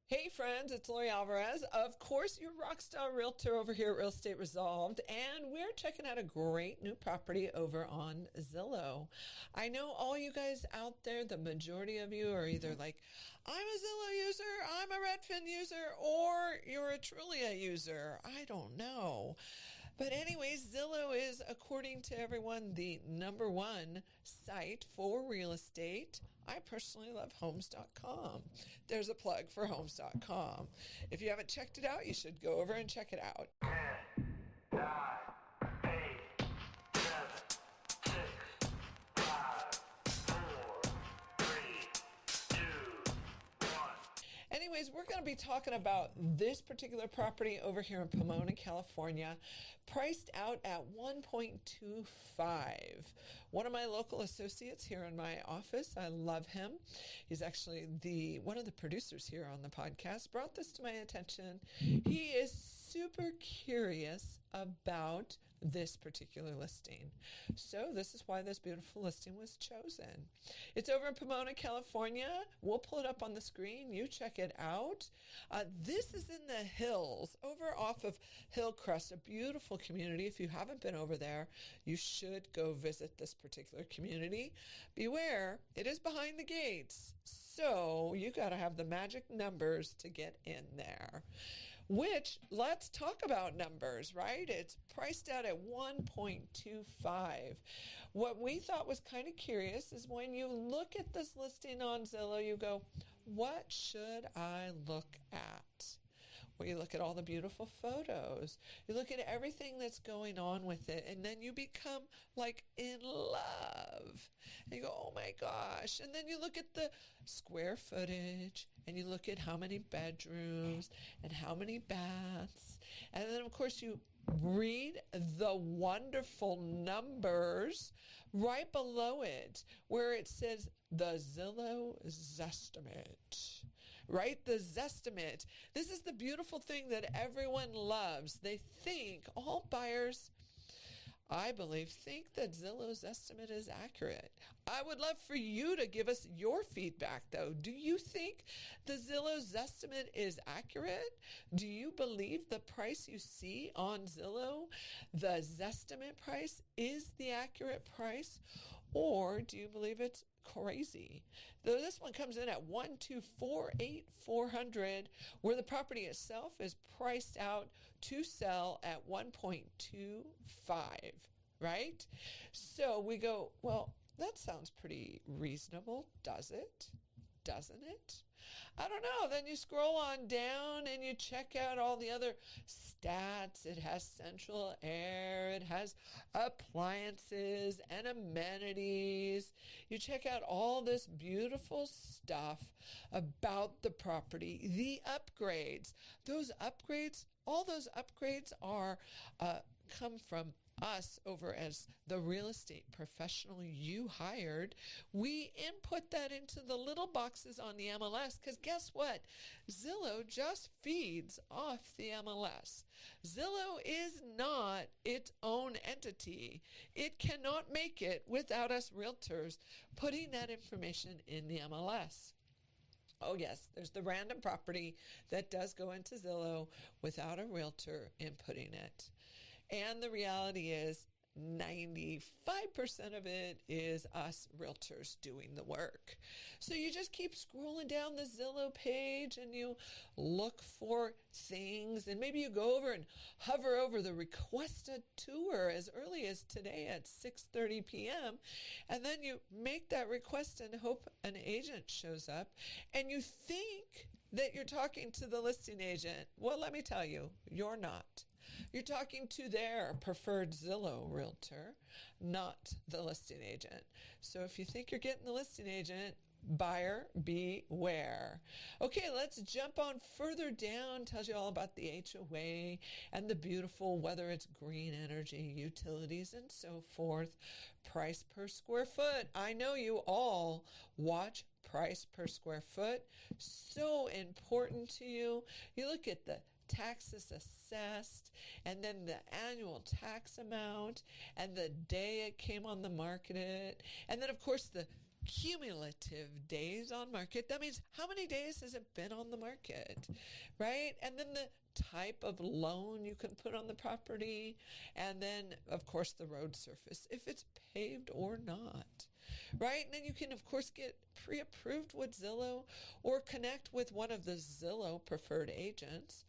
Hey friends, it's Lori Alvarez. Of course, your rockstar realtor over here at Real Estate Resolved, and we're checking out a great new property over on Zillow. I know all you guys out there, the majority of you are either like, I'm a Zillow user, I'm a Redfin user, or you're a Trulia user. I don't know. But anyways, Zillow is, according to everyone, the number one site for real estate. I personally love homes.com. There's a plug for homes.com. If you haven't checked it out, you should go over and check it out. 10, 9, 8, 7, 6, 5, 4, 3, 2, 1. Anyways, we're going to be talking about this particular property over here in Pomona, California, priced out at $1.25. One of my local associates here in my office, I love him. He's actually one of the producers here on the podcast, brought this to my attention. He is super curious about this particular listing. So this is why this beautiful listing was chosen. It's over in Pomona, California. We'll pull it up on the screen. You check it out. This is in the hills over off of Hillcrest, a beautiful community. If you haven't been over there, you should go visit this particular community. Beware, it is behind the gates. So you got to have the magic numbers to get in there, which let's talk about numbers, right? It's priced out at 1.25. What we thought was kind of curious is when you look at this listing on Zillow, you go, what should I look at? Well, you look at all the beautiful photos. You look at everything that's going on with it, and then you become like in love. And you go, oh my gosh. And then you look at the square footage, and you look at how many bedrooms and how many baths. And then, of course, you read the wonderful numbers right below it where it says the Zillow Zestimate, right? The Zestimate. This is the beautiful thing that everyone loves. They think, all buyers, I believe, think that Zillow's estimate is accurate. I would love for you to give us your feedback, though. Do you think the Zillow's estimate is accurate? Do you believe the price you see on Zillow, the Zestimate price, is the accurate price? Or do you believe it's crazy? Though this one comes in at $1,248,400, where the property itself is priced out to sell at 1.25, right? So we go, well, that sounds pretty reasonable, does it? Doesn't it? I don't know. Then you scroll on down and you check out all the other stats. It has central air. It has appliances and amenities. You check out all this beautiful stuff about the property. The upgrades. Those upgrades, all those upgrades are come from us over as the real estate professional you hired. We input that into the little boxes on the MLS because guess what? Zillow just feeds off the MLS. Zillow is not its own entity. It cannot make it without us realtors putting that information in the MLS. Oh, yes, there's the random property that does go into Zillow without a realtor inputting it. And the reality is 95% of it is us realtors doing the work. So you just keep scrolling down the Zillow page and you look for things, and maybe you go over and hover over the request a tour as early as today at 6:30 p.m. and then you make that request and hope an agent shows up, and you think that you're talking to the listing agent. Well, let me tell you, you're not. You're talking to their preferred Zillow realtor, not the listing agent. So if you think you're getting the listing agent, buyer beware. Okay, let's jump on further down. Tells you all about the HOA and the beautiful, whether it's green energy, utilities, and so forth. Price per square foot. I know you all watch price per square foot. So important to you. You look at the taxes assessed, and then the annual tax amount, and the day it came on the market, and then of course the cumulative days on market. That means how many days has it been on the market, right? And then the type of loan you can put on the property. And then, of course, the road surface, if it's paved or not, right? And then you can, of course, get pre-approved with Zillow or connect with one of the Zillow preferred agents.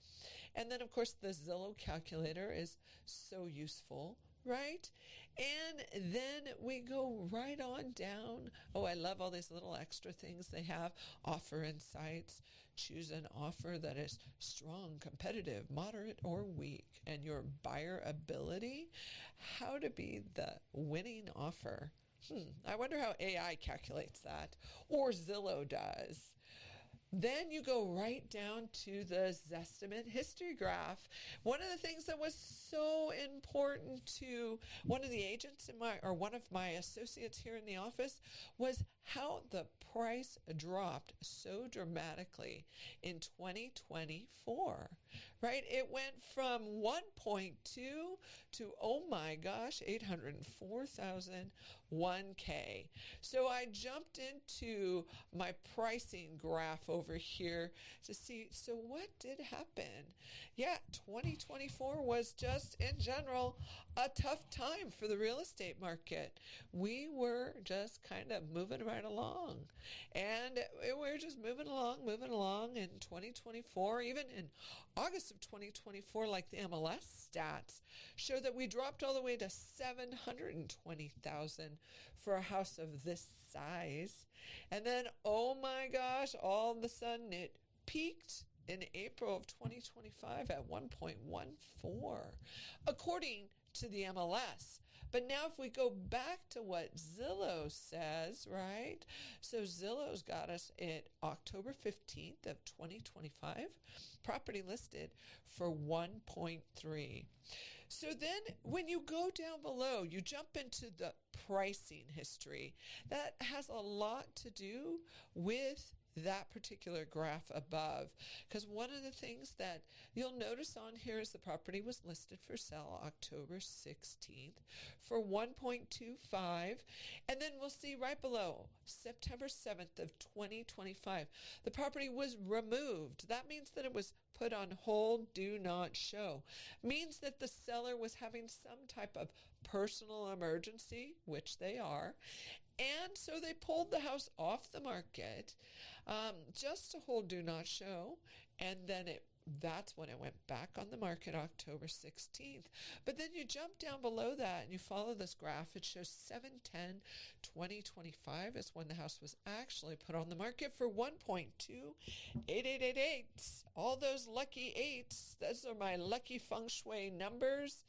And then, of course, the Zillow calculator is so useful, right? And then we go right on down. Oh, I love all these little extra things they have. Offer insights. Choose an offer that is strong, competitive, moderate, or weak. And your buyer ability. How to be the winning offer. I wonder how AI calculates that. Or Zillow does. Then you go right down to the Zestimate history graph. One of the things that was so important to one of the agents one of my associates here in the office was how the price dropped so dramatically in 2024, right? It went from 1.2 to, oh my gosh, 804,001K. So I jumped into my pricing graph over here to see, so what did happen? Yeah, 2024 was just in general a tough time for the real estate market. We were just kind of moving right along. And we're just moving along in 2024, even in August of 2024, like the MLS stats show that we dropped all the way to 720,000 for a house of this size. And then, oh my gosh, all of a sudden it peaked in April of 2025 at 1.14, according to the MLS. But now if we go back to what Zillow says, right? So Zillow's got us at October 15th of 2025, property listed for 1.3. So then when you go down below, you jump into the pricing history. That has a lot to do with that particular graph above, because one of the things that you'll notice on here is the property was listed for sale October 16th for 1.25, and then we'll see right below September 7th of 2025 the property was removed. That means that it was put on hold, do not show. Means that the seller was having some type of personal emergency, which they are, and so they pulled the house off the market just to hold do not show, and then that's when it went back on the market October 16th. But then you jump down below that and you follow this graph. It shows 7/10/2025 is when the house was actually put on the market for 1.28888. All those lucky eights, those are my lucky feng shui numbers.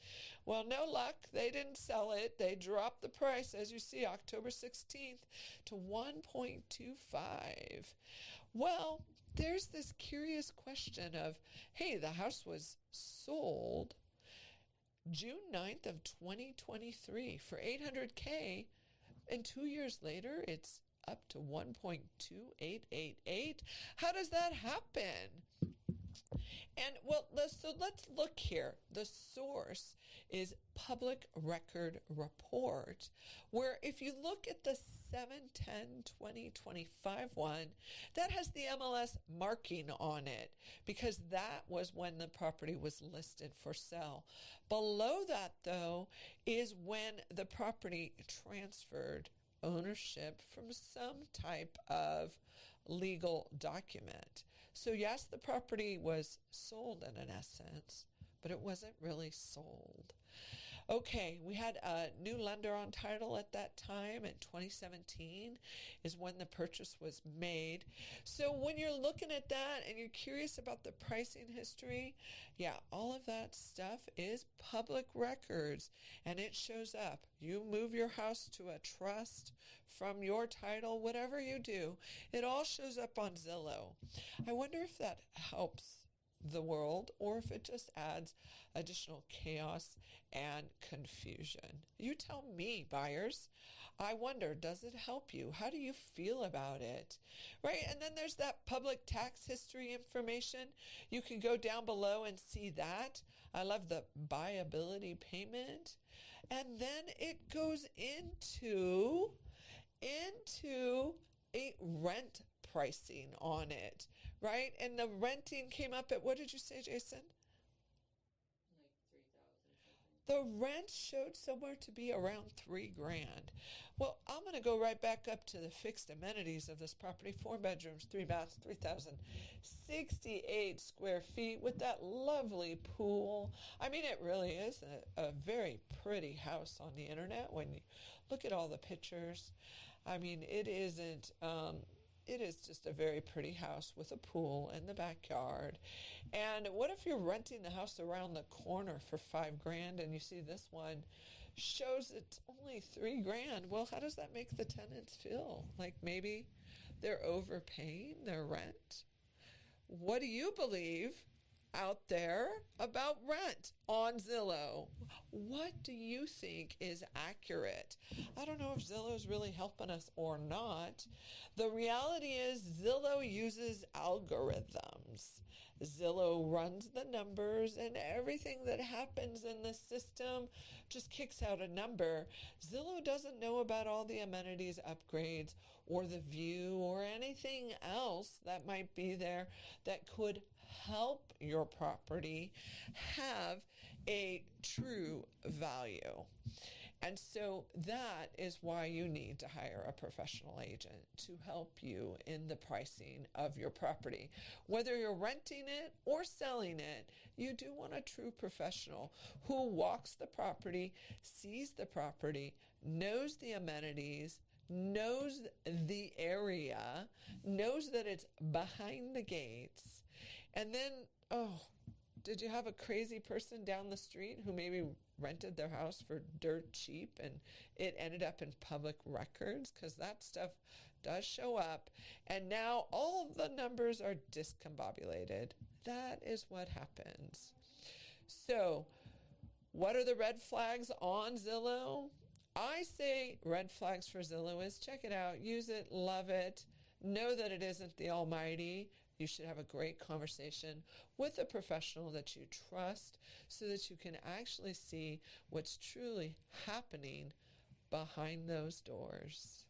Well, no luck. They didn't sell it. They dropped the price, as you see, October 16th to 1.25. Well, there's this curious question of, hey, the house was sold June 9th of 2023 for 800K, and 2 years later, it's up to 1.2888. How does that happen? And well, so let's look here. The source is Public Record Report, where if you look at the 7/10/2025 one, that has the MLS marking on it because that was when the property was listed for sale. Below that, though, is when the property transferred ownership from some type of legal document. So yes, the property was sold in an essence, but it wasn't really sold. Okay, we had a new lender on title at that time in 2017 is when the purchase was made. So when you're looking at that and you're curious about the pricing history, yeah, all of that stuff is public records and it shows up. You move your house to a trust from your title, whatever you do, it all shows up on Zillow. I wonder if that helps the world or if it just adds additional chaos and confusion. You tell me, buyers. I wonder, does it help you? How do you feel about it? Right? And then there's that public tax history information. You can go down below and see that. I love the buyability payment. And then it goes into into a rent pricing on it, right? And the renting came up at, what did you say, Jason? Like 3,000 something. The rent showed somewhere to be around $3,000. Well, I'm going to go right back up to the fixed amenities of this property. 4 bedrooms, 3 baths, 3,068 square feet with that lovely pool. I mean, it really is a very pretty house on the internet when you look at all the pictures. I mean, it isn't, it is just a very pretty house with a pool in the backyard. And what if you're renting the house around the corner for $5,000 and you see this one shows it's only $3,000? Well, how does that make the tenants feel? Like maybe they're overpaying their rent? What do you believe out there about rent on Zillow? What do you think is accurate? I don't know if Zillow is really helping us or not. The reality is Zillow uses algorithms. Zillow runs the numbers, and everything that happens in the system just kicks out a number. Zillow doesn't know about all the amenities upgrades or the view or anything else that might be there that could help your property have a true value. And so that is why you need to hire a professional agent to help you in the pricing of your property. Whether you're renting it or selling it, you do want a true professional who walks the property, sees the property, knows the amenities, knows the area, knows that it's behind the gates. And then, did you have a crazy person down the street who maybe rented their house for dirt cheap and it ended up in public records? Because that stuff does show up. And now all of the numbers are discombobulated. That is what happens. So what are the red flags on Zillow? I say red flags for Zillow is check it out, use it, love it, know that it isn't the almighty. You should have a great conversation with a professional that you trust so that you can actually see what's truly happening behind those doors.